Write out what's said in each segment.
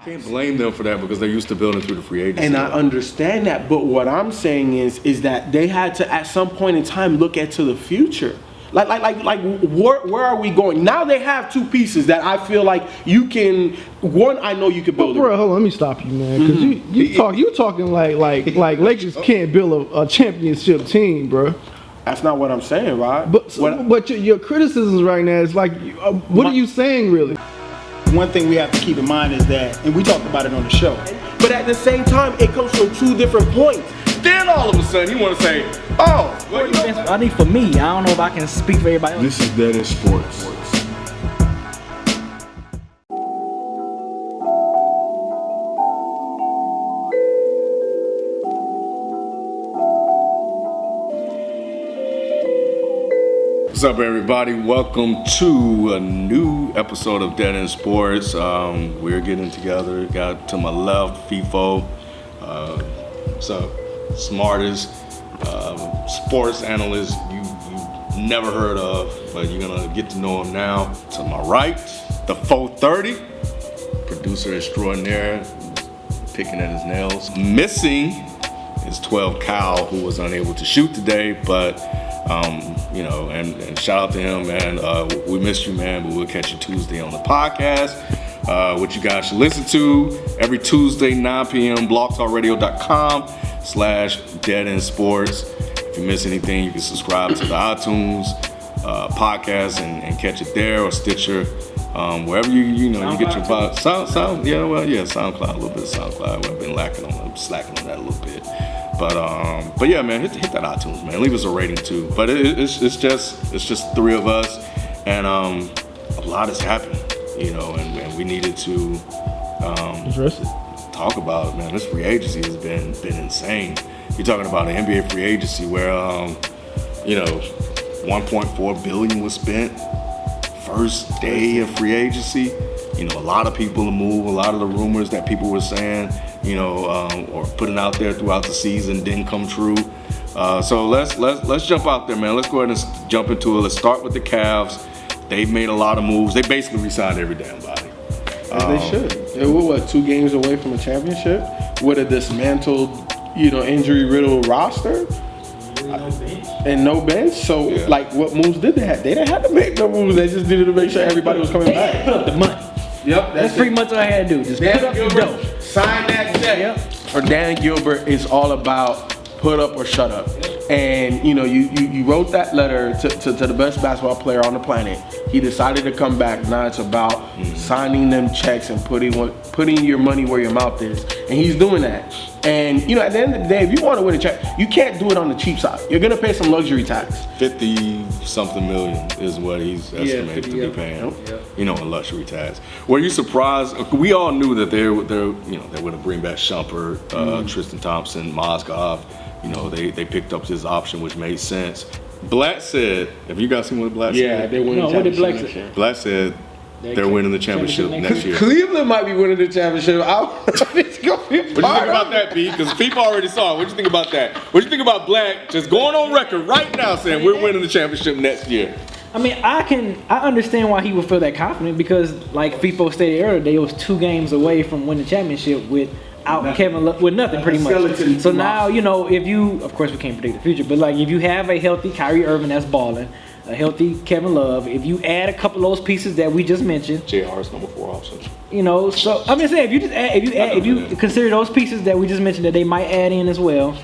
Can't blame them for that because they're used to building through the free agency. And I understand that, but what I'm saying is that they had to at some point in time look to the future. Like where are we going? Now they have two pieces that I feel like you can. One, I know you can build. Bro, hold on, let me stop you, man. Because you talking like Lakers can't build a championship team, bro. That's not what I'm saying, Rod. But your criticisms right now is like, what are you saying really? One thing we have to keep in mind is that, and we talked about it on the show. But at the same time, it comes from two different points. Then all of a sudden, he want to say, "Oh, well, you know." I think for me, I don't know if I can speak for everybody else. This is DeadEndSports. What's up, everybody? Welcome to a new episode of DeadEndSports. We're getting together. Got to my left, FIFO. What's up? Smartest sports analyst you never heard of, but you're gonna get to know him now. To my right, the 430 producer extraordinaire, picking at his nails. Missing is 12 Cal, who was unable to shoot today, but and shout out to him, man. We missed you, man, but we'll catch you Tuesday on the podcast. What you guys should listen to every Tuesday, 9 p.m. blogtalkradio.com/DeadEndSports. If you miss anything, you can subscribe to the iTunes podcast and catch it there, or Stitcher, wherever you get your SoundCloud, SoundCloud, a little bit of SoundCloud. I've been slacking on that a little bit. But yeah, man, hit that iTunes, man. Leave us a rating too. But it's just three of us, and a lot has happened, and we needed to Address it. Talk about it, man. This free agency has been insane. You're talking about an NBA free agency where 1.4 billion was spent first day of free agency. A lot of people to move. A lot of the rumors that people were saying, or putting out there throughout the season didn't come true. So let's jump out there, man. Let's go ahead and jump into it. Let's start with the Cavs. They've made a lot of moves. They basically re-signed every damn body. They should. They were 2 games away from a championship with a dismantled, injury-riddled roster. And no bench. So, what moves did they have? They didn't have to make no moves. They just needed to make sure everybody was coming back. Put up the money. Yep, that's pretty much all I had to do. Just put up the dough. Sign that check. Yep. For Dan Gilbert, it's all about put up or shut up. And you wrote that letter to the best basketball player on the planet. He decided to come back. Now it's about signing them checks and putting your money where your mouth is. And he's doing that. And at the end of the day, if you want to win a check, you can't do it on the cheap side. You're gonna pay some luxury tax. 50-something million is what he's estimated to be paying. In luxury tax. Were you surprised? We all knew that they would have bring back Shumpert, Tristan Thompson, Mozgov. They picked up his option, which made sense. Black said, have you guys seen what Black said? Yeah, they win the championship next year. Black said they're winning the championship next year. Cleveland might be winning the championship. What do you think about that, B? Because people already saw it. What do you think about that? What do you think about Black just going on record right now saying we're winning the championship next year? I mean, I understand why he would feel that confident because, like FIFO stated earlier, they was 2 games away from winning the championship without Kevin Love, with nothing pretty much. So now, if you, of course we can't predict the future, but if you have a healthy Kyrie Irving that's balling, a healthy Kevin Love, if you add a couple of those pieces that we just mentioned, JR's number 4 option. So I'm just saying, if you consider those pieces that we just mentioned that they might add in as well,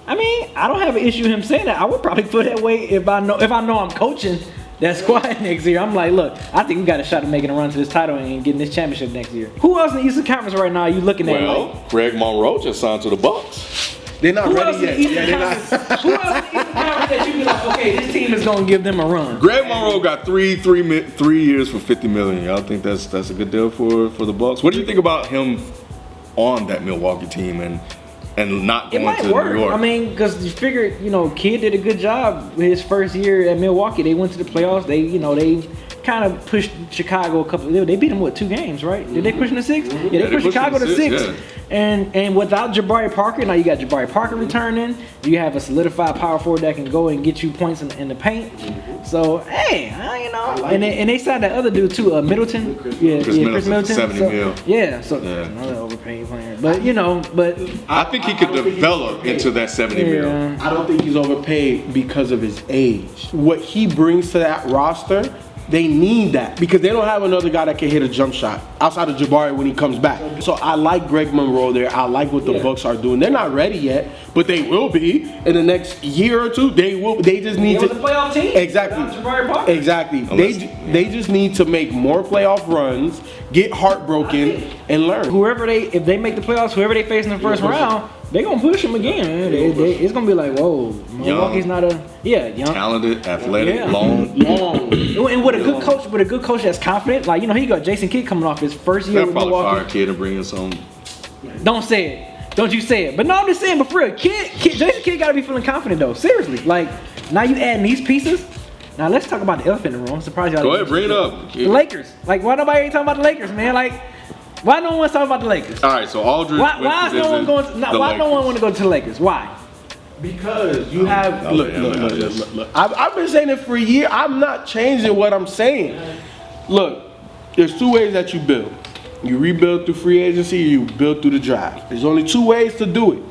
I mean, I don't have an issue with him saying that. I would probably feel that way if I know I'm coaching that squad next year. I'm like, look, I think we got a shot at making a run to this title and getting this championship next year. Who else in the Eastern Conference right now are you looking at? Well, Greg Monroe just signed to the Bucks. They're not ready yet. Who else in the Eastern Conference that you be like, okay, this team is gonna give them a run? Greg Monroe got 3 years for $50 million. Y'all think that's a good deal for the Bucks? What do you think about him on that Milwaukee team and not going to New York? I mean, because you figure, Kid did a good job his first year at Milwaukee. They went to the playoffs. They kind of pushed Chicago a couple. They beat them 2 games, right? Did they push them to 6? Yeah, they pushed Chicago to 6. Yeah. And without Jabari Parker, now you got Jabari Parker returning. You have a solidified power forward that can go and get you points in the paint. So hey, you know, and they signed that other dude too, Middleton. Chris Middleton. 70 mil. Yeah, so another overpaid player. But you know, I think he could develop into that 70 mil. I don't think he's overpaid because of his age. What he brings to that roster, they need that because they don't have another guy that can hit a jump shot outside of Jabari when he comes back. So I like Greg Monroe there. I like what the Bucks are doing. They're not ready yet, but they will be in the next year or two. They will. They just need to. It was a playoff team. Exactly. Exactly. They just need to make more playoff runs, get heartbroken, and learn. If they make the playoffs, whoever they face in the first round, they're gonna push them again, man. It's gonna be like, whoa, Milwaukee's not young, talented, athletic, long. And with a good coach that's confident, like you know, he got Jason Kidd coming off his first year They'll with probably Milwaukee. fire Kidd and bring in some. Don't say it. Don't you say it. But no, I'm just saying, but for real, Jason Kidd gotta be feeling confident though. Seriously, like now you adding these pieces. Now let's talk about the elephant in the room. I'm surprised y'all. Go ahead, bring it up. The Lakers. Like why nobody ain't talking about the Lakers, man? Like. Why no one talking about the Lakers? All right, so Aldridge. Why is no one going? Why no one want to go to the Lakers? Why? Because you have look. I've been saying it for a year. I'm not changing what I'm saying. Look, there's 2 ways that you build. You rebuild through free agency, or you build through the draft. There's only 2 ways to do it.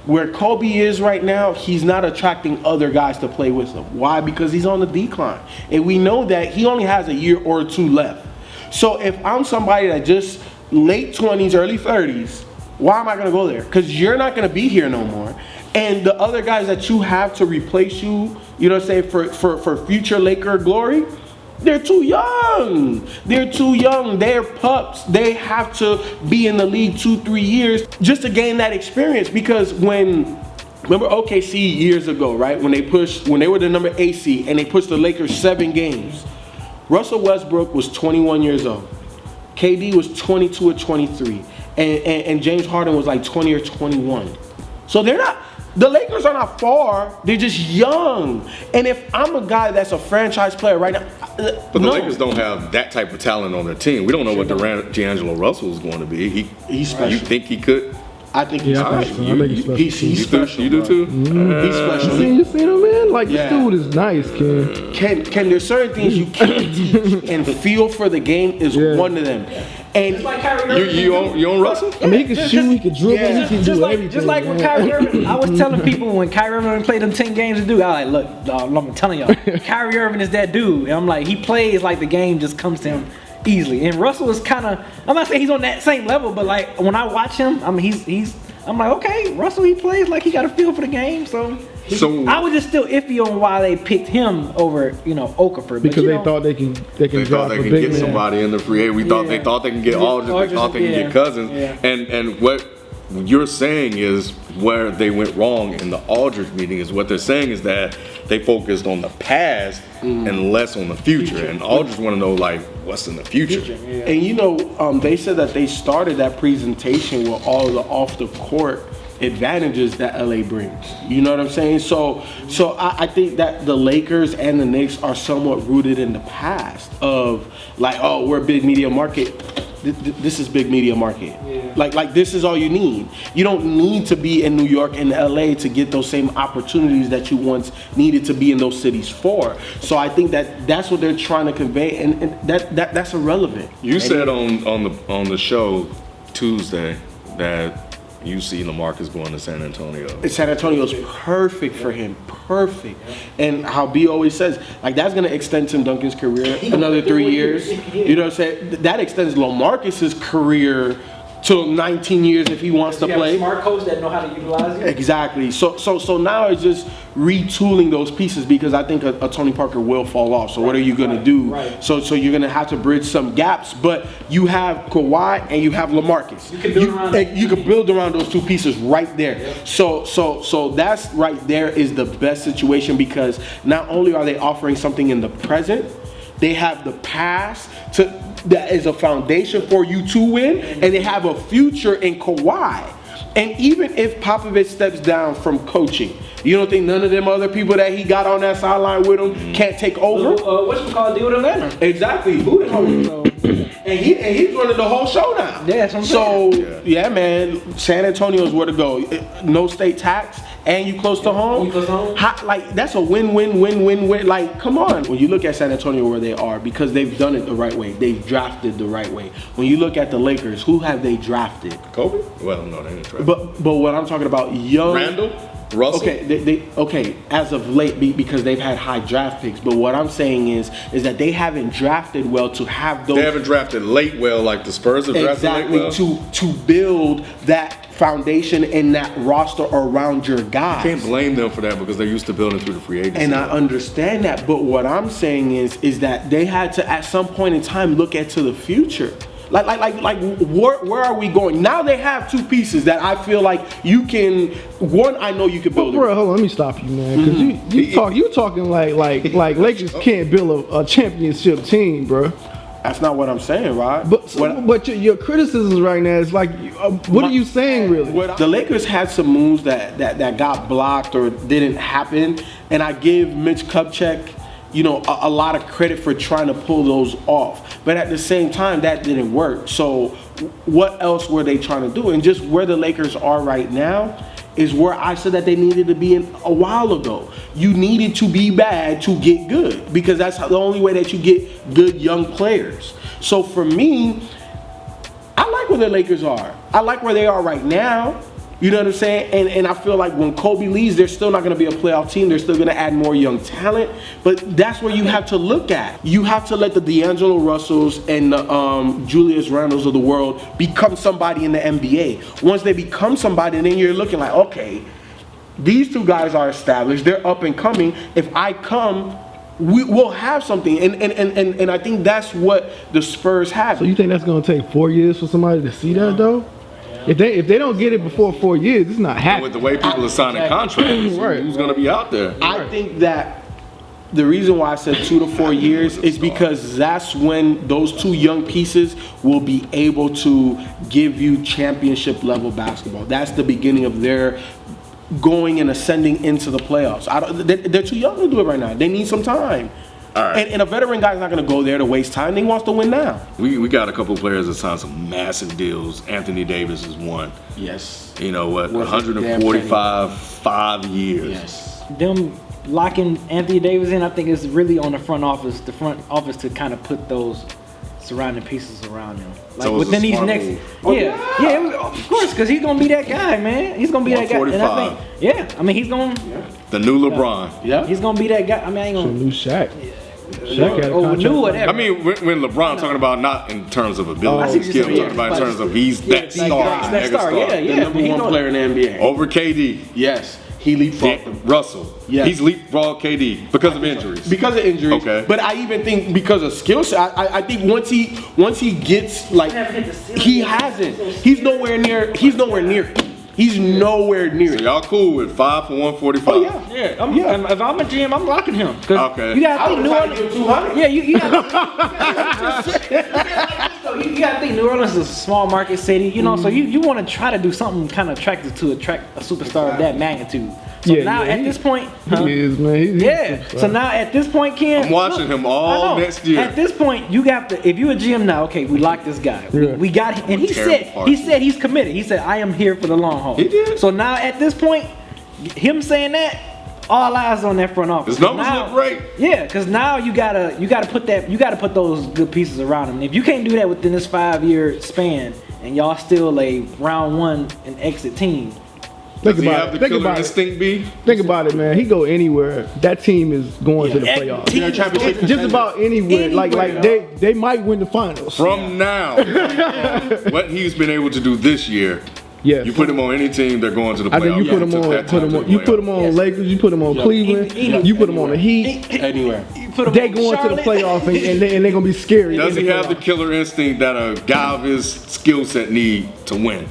Where Kobe is right now, he's not attracting other guys to play with him. Why? Because he's on the decline, and we know that he only has a year or 2 left. So if I'm somebody that just late 20s, early 30s, why am I going to go there? Because you're not going to be here no more. And the other guys that you have to replace you, you know what I'm saying, for future Laker glory, they're too young. They're too young. They're pups. They have to be in the league 2-3 years just to gain that experience. Because remember OKC years ago, right? When they were the number 8 seed and they pushed the Lakers 7 games, Russell Westbrook was 21 years old. KD was 22 or 23. And James Harden was like 20 or 21. So the Lakers are not far. They're just young. And if I'm a guy that's a franchise player right now. But the Lakers don't have that type of talent on their team. We don't know what D'Angelo Russell is going to be. He's special. You think he could? I think he's special. I think he's special. He's special. You do too? He's special. You seen him, man? Like, this dude is nice, kid. Ken, there's certain things you can't teach, and feel for the game is one of them. And like Kyrie you own Russell? I mean, he can shoot, he can dribble, he can do everything. Just like with Kyrie Irving, I was telling people when Kyrie Irving played them 10 games to do, I was like, look, dog, I'm telling y'all, Kyrie Irving is that dude. And I'm like, he plays like the game just comes to him easily. And Russell is kind of, I'm not saying he's on that same level, but like when I watch him, I mean, I'm like, okay, Russell, he plays like he got a feel for the game. So I was just still iffy on why they picked him over, Okafor. Because they thought they can get somebody in the free agent. They thought they can get Aldridge. They thought they can get Cousins. Yeah. And what you're saying is where they went wrong in the Aldridge meeting is what they're saying is that they focused on the past and less on the future. And Aldridge want to know, like, what's in the future. Yeah. And, they said that they started that presentation with all the off-the-court advantages that LA brings. You know what I'm saying? So I think that the Lakers and the Knicks are somewhat rooted in the past of, like, oh, we're a big media market. This is big media market. Yeah. Like this is all you need. You don't need to be in New York and LA to get those same opportunities that you once needed to be in those cities for. So I think that's what they're trying to convey, and that's irrelevant. You said on the show Tuesday that you see LaMarcus going to San Antonio. San Antonio's perfect for him. Perfect. And how B always says, like, that's going to extend Tim Duncan's career another 3 years. You know what I'm saying? That extends LaMarcus's career till 19 years if he wants to play. A smart coach that know how to utilize it. Exactly. So now it's just retooling those pieces because I think a Tony Parker will fall off. So what are you going to do? Right. So you're going to have to bridge some gaps. But you have Kawhi and you have LaMarcus. You can build around those 2 pieces right there. Yeah. So that's right there is the best situation because not only are they offering something in the present, they have the past that is a foundation for you to win, and they have a future in Kawhi. And even if Popovich steps down from coaching, You don't think none of them other people that he got on that sideline with him can't take over? What's it called? Deal with Atlanta. Exactly. Who the hell? And he's running the whole show now. Yeah, that's what I'm so saying. yeah, man, San Antonio's where to go. No state tax, and you close to home. You close to home? Like that's a win-win-win-win-win. Like, come on. When you look at San Antonio where they are, because they've done it the right way, they've drafted the right way. When you look at the Lakers, who have they drafted? Kobe? Well, no, they didn't try. But what I'm talking about, young Randall? Russell? Okay, okay, as of late, because they've had high draft picks. But what I'm saying is that they haven't drafted well to have those. They haven't drafted late well like the Spurs have drafted late well. to build that foundation and that roster around your guys. You can't blame them for that because they're used to building through the free agency. And I understand that, but what I'm saying is that they had to at some point in time look into the future. Like, where are we going? Now they have two pieces that I feel like you can. One, I know you can build. Bro, hold on, let me stop you, man. Because you talking like Lakers can't build a championship team, bro. That's not what I'm saying, Rod. But your criticisms right now is like, what are you saying really? The Lakers had some moves that got blocked or didn't happen, and I give Mitch Kupchak, a lot of credit for trying to pull those off. But at the same time, that didn't work. So what else were they trying to do? And just where the Lakers are right now is where I said that they needed to be in a while ago. You needed to be bad to get good, because that's the only way that you get good young players. So for me, I like where the Lakers are. I like where they are right now. You know what I'm saying? And I feel like when Kobe leaves, they're still not going to be a playoff team. They're still going to add more young talent. But that's where you have to look at. You have to let the D'Angelo Russells and the Julius Randles of the world become somebody in the NBA. Once they become somebody, then you're looking like, okay, these two guys are established. They're up and coming. If I come, we'll have something. And I think that's what the Spurs have. So you think that's going to take 4 years for somebody to see that, though? If they don't get it before 4 years, it's not happening. With the way people are signing contracts, Right. who's going to be out there? I think that the reason why I said 2 to 4 years is because that's when those two young pieces will be able to give you championship level basketball. That's the beginning of their going and ascending into the playoffs. They're too young to do it right now. They need some time. All right. And a veteran guy's not going to go there to waste time. He wants to win now. We got a couple of players that signed some massive deals. Anthony Davis is one. Yes. You know what? Worth 145, 5 years. Yes. Them locking Anthony Davis in, I think it's really on the front office to kind of put those surrounding pieces around him. Like So it's within a these smart next, move. of course, because he's gonna be that guy, man. He's gonna be that guy. And I think, he's gonna. The new LeBron. Yeah. He's gonna be that guy. I mean, I ain't A gonna. new Shaq. Shaq had a contract. New whatever. I mean, when LeBron talking about not in terms of ability, I see skill, what you're talking saying. about in terms of he's that star, that mega star, star. yeah. The number one player in the NBA. Over KD. Yes. He leapfrogged him. Russell. Yes. He's leapfrogged KD because of injuries. Because of injuries. Okay. But I even think because of skill set, I think once he gets like he hasn't. He's nowhere near. He's nowhere near. He's nowhere near. So y'all cool with 5 for 145? Oh yeah. Yeah. If I'm a GM, I'm locking him. Okay. You gotta think New I would try to Orleans. give 200. Yeah, you gotta think New Orleans is a small market city, you know. So you want to try to do something kind of attractive to attract a superstar of that magnitude. So now at this point, He is, man. So now at this point, Ken, I'm watching him all I know. next year. At this point, you got to. If you're a GM now, okay, we lock this guy. Yeah. We got him, and he said he's committed. He said I am here for the long haul. He did. So now at this point, him saying that, all eyes on that front office. His numbers now, look great. Yeah, because now you gotta put those good pieces around him. And if you can't do that within this 5-year span, and y'all still a round one and exit team. Does he have the killer instinct, B? Think about it, man. He go anywhere. That team is going to the playoffs. They're a championship Just about anywhere. Like they might win the finals. From now, what he's been able to do this year, Yeah. you put him on any team, they're going to the playoffs. I think you put him on. You put him on Lakers. You put him on Cleveland. You put him on the Heat. Anywhere. They going to the playoff and they're gonna be scary. Does he have the killer instinct that a guy of his skill set need to win?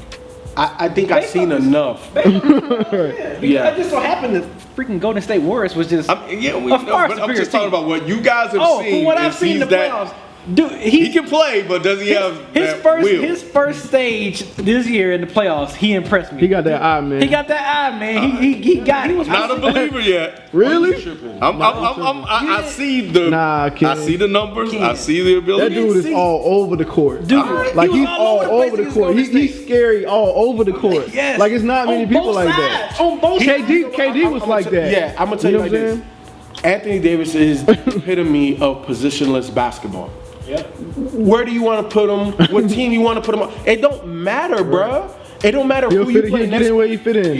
I think I've seen enough. It just so happened that freaking Golden State Warriors was just We know, but I'm just talking about what you guys have seen. From what I've seen in the that playoffs, Dude, He can play, but does he have that will? his first stage this year in the playoffs? He impressed me. He got that eye, man. He got that eye, man. He was Not a believer yet. Really? I see the Ken. I see the numbers. I see the ability. That dude is all over the court. Dude, like he was he's all over the place court. against Golden He's scary all over the court. Yes. Like it's not many On people both like sides. that. On both sides. KD was like that. Yeah, I'm gonna tell you like know what I'm this. Anthony Davis is the epitome of positionless basketball. Yep. Where do you want to put him? What team you want to put him on? It don't matter, bruh. It don't matter He'll who you fit. play He'll next. get in where he fit in.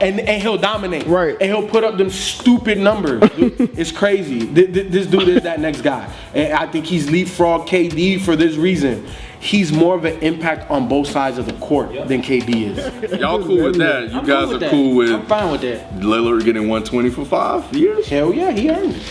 And he'll dominate. Right. And he'll put up them stupid numbers. Dude, it's crazy. This dude is that next guy. And I think he's leapfrog KD for this reason. He's more of an impact on both sides of the court than KD is. Y'all cool with that? You I'm guys cool with are that. cool with I'm fine with that. Lillard getting 120 for 5 years? Hell yeah, he earned it.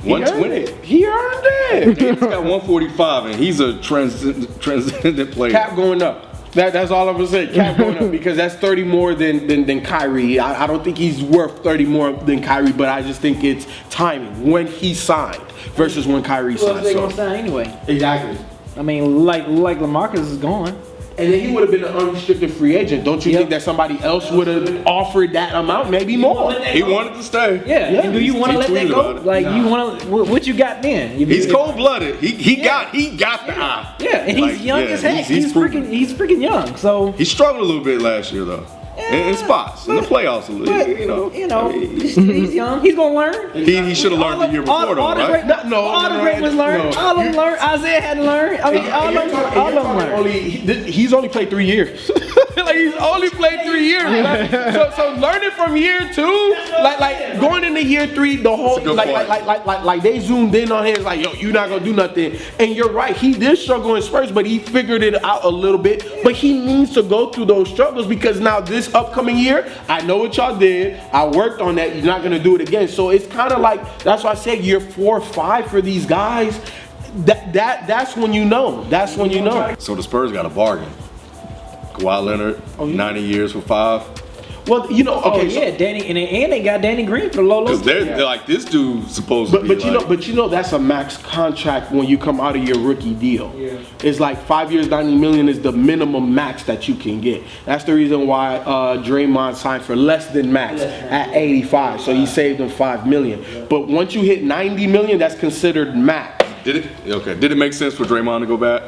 120. He earned it. Davis got 145, and he's a transcendent player. Cap going up. That's all I'm gonna say. Cap going up because that's 30 more than Kyrie. I don't think he's worth 30 more than Kyrie, but I just think it's timing when he signed versus when Kyrie Who else signed. they gonna sign anyway? Exactly. I mean, like LaMarcus is gone. And then he would have been an unrestricted free agent. Don't you think that somebody else would have offered that amount, maybe more? He wanted to stay. Yeah. And do you want to let that tweeted go? about it. Like you want to? What you got then? He's cold-blooded. He got the eye. Yeah, and he's young as heck. He's proven. freaking young. So He struggled a little bit last year though. In spots in the playoffs a little. he's young. He's gonna learn. He should have learned the year before though, right? All the great ones learn. No. All of them learn. Isaiah had to learn. I mean, all of them learn. He's only played 3 years. Like he's only played 3 years. Like, so learning from year 2, like going into year 3, the whole like they zoomed in on him. It's like, yo, you're not gonna do nothing. And you're right. He did struggle in Spurs, but he figured it out a little bit. But he needs to go through those struggles because now this upcoming year, I know what y'all did. I worked on that. You're not gonna do it again. So it's kind of like that's why I said year 4 or 5 for these guys. That's when you know. That's when you know. So the Spurs got a bargain. Kawhi Leonard, 90 years for 5. Well, you know, okay. Danny, and they got Danny Green for the low. Because they're like, this dude's supposed to be But you know that's a max contract when you come out of your rookie deal. Yeah. It's like 5 years, $90 million is the minimum max that you can get. That's the reason why Draymond signed for less than max at 85. So he saved him $5 million. Yeah. But once you hit 90 million, that's considered max. Did it make sense for Draymond to go back?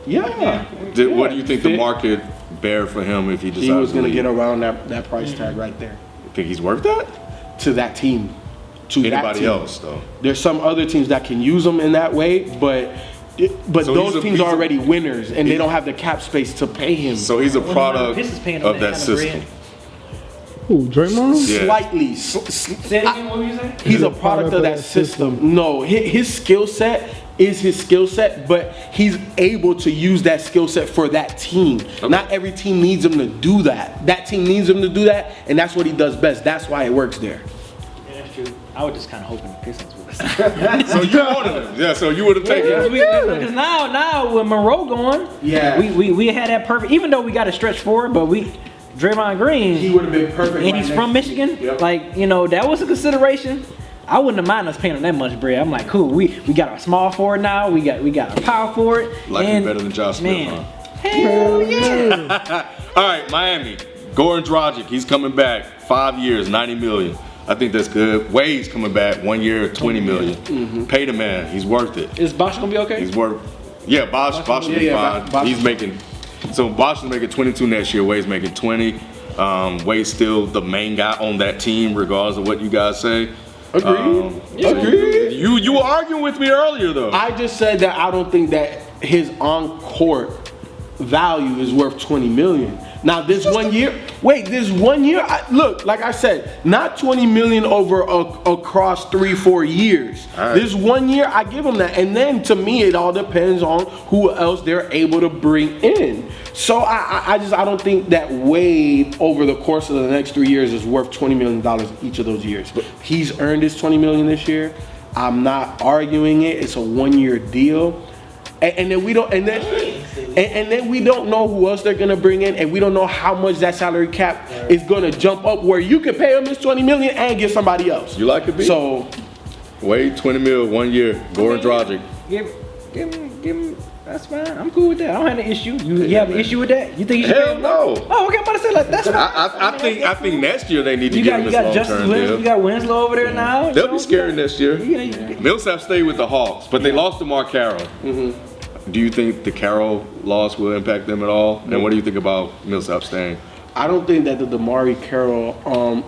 Yeah. What do you think the market bear for him if he decided he was going to leave? get around that price tag right there. You think he's worth that? To that team. To anybody that team. else though? There's some other teams that can use him in that way, but so those teams are already winners and they don't have the cap space to pay him. So he's a product of that system. Who, Draymond? Yeah. Slightly. Say it again, what were you saying? He's a product of that system. No, his skill set is his skill set, but he's able to use that skill set for that team. Okay. Not every team needs him to do that. That team needs him to do that, and that's what he does best. That's why it works there. Yeah, that's true. I was just kind of hoping the Pistons would. So you wanted him? Yeah. So you would have taken him? Because now with Monroe going, we had that perfect. Even though we got a stretch forward, but Draymond Green, he would have been perfect. And he's from Michigan. Yep. Like that was a consideration. I wouldn't have minded us paying him that much bread. I'm like, cool. We got our small forward now. We got our power forward. Like him better than Josh Smith, huh? Hell yeah! All right, Miami. Goran Dragic, he's coming back. 5 years, $90 million. I think that's good. Wade's coming back. 1 year, $20 million. Mm-hmm. Pay the man. He's worth it. Is Bosh gonna be okay? He's worth. Yeah, Bosh will be fine. He's making. So Bosh is making 22 next year. Wade's making 20. Wade's still the main guy on that team, regardless of what you guys say. Agreed. Agreed. You were arguing with me earlier, though. I just said that I don't think that his on-court value is worth $20 million. Now this 1 year, look, like I said, not $20 million over across 3-4 years. Right. This 1 year, I give him that, and then to me, it all depends on who else they're able to bring in. So I don't think that Wade over the course of the next 3 years is worth $20 million each of those years. But he's earned his $20 million this year. I'm not arguing it. It's a 1 year deal. And then we don't, and then we don't know who else they're gonna bring in, and we don't know how much that salary cap is gonna jump up where you can pay him this $20 million and get somebody else. You like it, B? So, Wade, $20 million, 1 year. Goran Dragic. Give him. That's fine. I'm cool with that. I don't have an issue. You have an issue with that? You think you should Hell pay him no. more? Oh, okay. I'm about to say like that's fine. I think next year they need to You give got him you this got Justice long-term Winslow. deal. You got Winslow over there now. They'll be scary next year. Yeah. Millsap stayed with the Hawks, but they lost DeMarre Carroll. Do you think the Carroll loss will impact them at all? And what do you think about Millsap staying? I don't think that the DeMarre Carroll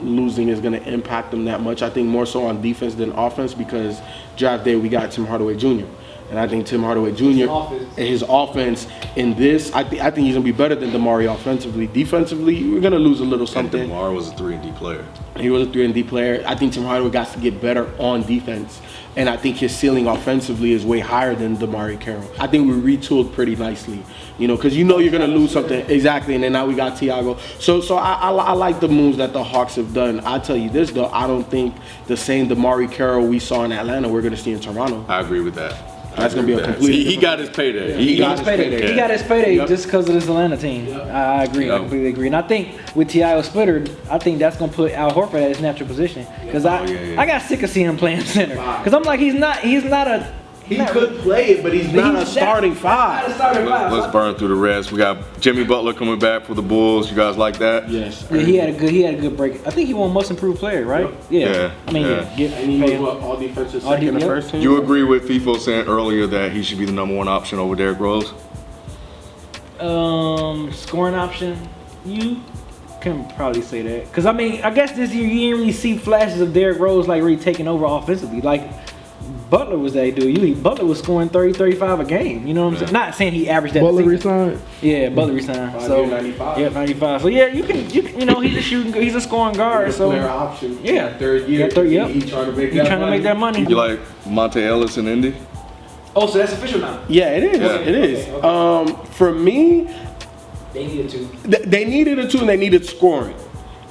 losing is going to impact them that much. I think more so on defense than offense because draft day we got Tim Hardaway Jr. And I think Tim Hardaway Jr. and his offense in this, I think he's going to be better than DeMarre offensively. Defensively, we're going to lose a little something. And DeMarre was a 3-and-D player. He was a 3-and-D player. I think Tim Hardaway got to get better on defense. And I think his ceiling offensively is way higher than DeMarre Carroll. I think we retooled pretty nicely, because you're going to lose something. Exactly, and then now we got Thiago. So I like the moves that the Hawks have done. I'll tell you this, though. I don't think the same DeMarre Carroll we saw in Atlanta we're going to see in Toronto. I agree with that. That's going to be a complete. He got his payday. He got his payday. He got his payday just because of this Atlanta team. I agree. Yep. I completely agree. And I think with T.I. Splitter, I think that's gonna put Al Horford at his natural position. Because I got sick of seeing him playing center. Because I'm like he's not a. He could play it, but he's not a starting five. Not a starting five. Let's burn through the rest. We got Jimmy Butler coming back for the Bulls. You guys like that? Yes. Yeah, he had a good break. I think he won Most Improved Player, right? Yeah. I mean, Yeah. And he was what, all defensive second and first team? You agree with FIFO saying earlier that he should be the number one option over Derrick Rose? Scoring option, you can probably say that. Because, I mean, I guess this year you didn't really see flashes of Derrick Rose like really taking over offensively. Like, Butler was that dude. Butler was scoring 30, 35 a game. You know what I'm saying? Not saying he averaged that. Butler season. resigned. Yeah, Butler resigned. So 95. Yeah, 95. So yeah, you can he's a shooting, he's a scoring guard. So player option. yeah, Third year. Yep. He trying to make He's trying to make that money. You like Monte Ellis in Indy? Oh, so that's official now. Yeah, it is. Yeah. It is. Okay. For me, They needed to. they needed a two and they needed scoring.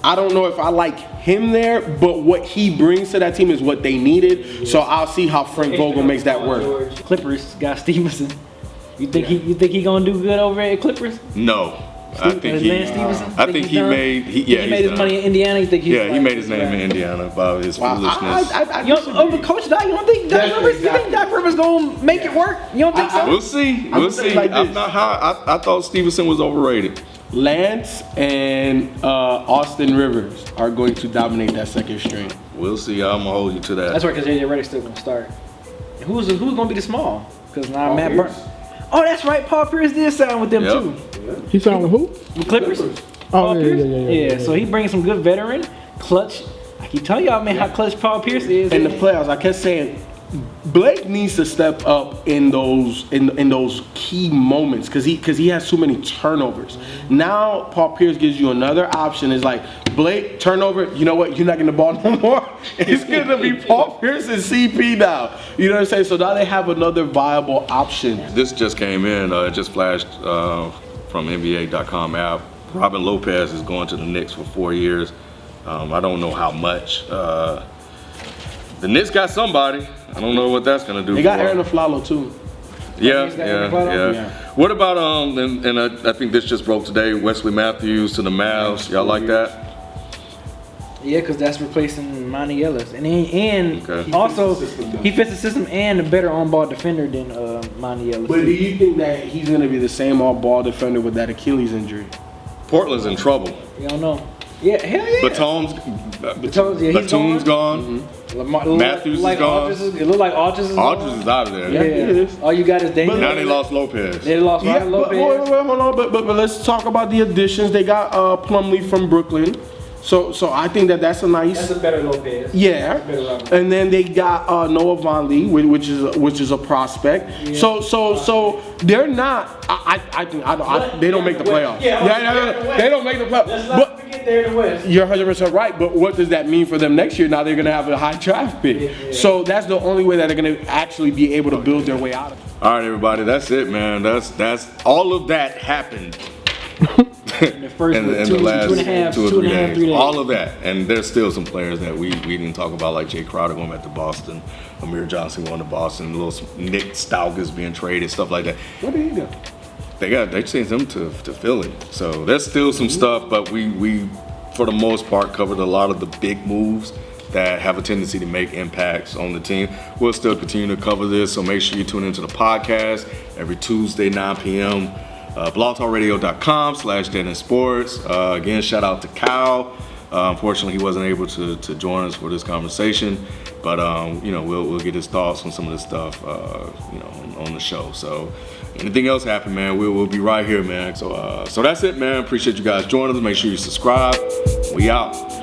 I don't know if I like him there, but what he brings to that team is what they needed. So I'll see how Frank Vogel makes that work. Clippers got Stevenson. You think he gonna do good over at Clippers? No. I think he Lance Stevenson? he done? made He he's made his done. money in Indiana. You think he's Yeah, he made his name in Indiana about his foolishness. You don't, over Coach Doc, you don't think Doc Rivers? You think Doc Rivers gonna make it work? You don't think so? We'll see. We'll see. like I'm this. not high. I thought Stevenson was overrated. Lance and Austin Rivers are going to dominate that second string. We'll see. I'm gonna hold you to that. That's right, because JJ Redick's still gonna start. And who's gonna be the small? Because now Paul Matt Pierce. Burns. Oh, that's right. Paul Pierce did sign with them Yep. too. He signed with who? With Clippers. Oh, Paul yeah, Pierce. yeah. So he brings some good veteran, clutch. I keep telling y'all, man, how clutch Paul Pierce is. In the playoffs, I kept saying Blake needs to step up in those key moments because he has too many turnovers. Now Paul Pierce gives you another option. It's like Blake turnover. You know what? You're not getting the ball no more. It's gonna be Paul Pierce and CP now. You know what I'm saying? So now they have another viable option. This just came in. It just flashed from NBA.com app. Robin Lopez is going to the Knicks for 4 years. I don't know how much. The Knicks got somebody. I don't know what that's gonna do. They got for Aaron them. Aflalo too. Yeah. Yeah. What about and I think this just broke today. Wesley Matthews to the Mavs. Y'all like that? Yeah, because that's replacing Monty Ellis, and Okay. also he fits the system and a better on-ball defender than Monty Ellis. But do you think that he's gonna be the same all-ball defender with that Achilles injury? Portland's in trouble. You don't know. Yeah, hell yeah. Batum's gone. Matthews is gone. It look like Aldridge is Aldridge is out of there. Yeah. it is. All you got is Damian. Now they lost Lopez. They lost Yeah, Robin but, Lopez. wait, hold on. But let's talk about the additions. They got Plumlee from Brooklyn. So I think that's a nice. That's a better Lopez. Yeah, Better Robin. and then they got Noah Vonleh, which is a prospect. Yeah. So they're not. They don't make the playoffs. They don't make the playoffs. Let's But not forget they're in the West. you're 100% right. But what does that mean for them next year? Now they're going to have a high draft pick. Yeah. So that's the only way that they're going to actually be able to build their way out of it. All right, everybody. That's it, man. That's all of that happened. In the first in the two last and a half, 2 or 2 3 and a half, days. 3 days. All of that. And there's still some players that we didn't talk about, like Jay Crowder going back to Boston, Amir Johnson going to Boston, little Nick Stauskas being traded, stuff like that. What did he do? They changed them to Philly. So there's still some stuff, but we for the most part covered a lot of the big moves. that have a tendency to make impacts on the team. We'll still continue to cover this, so make sure you tune into the podcast every Tuesday, 9 p.m. Blogtalkradio.com/DeadEndSports. Again, shout out to Kyle. Unfortunately, he wasn't able to join us for this conversation, but we'll get his thoughts on some of this stuff, on the show. So, anything else happen, man, we'll be right here, man. So that's it, man. Appreciate you guys joining us. Make sure you subscribe. We out.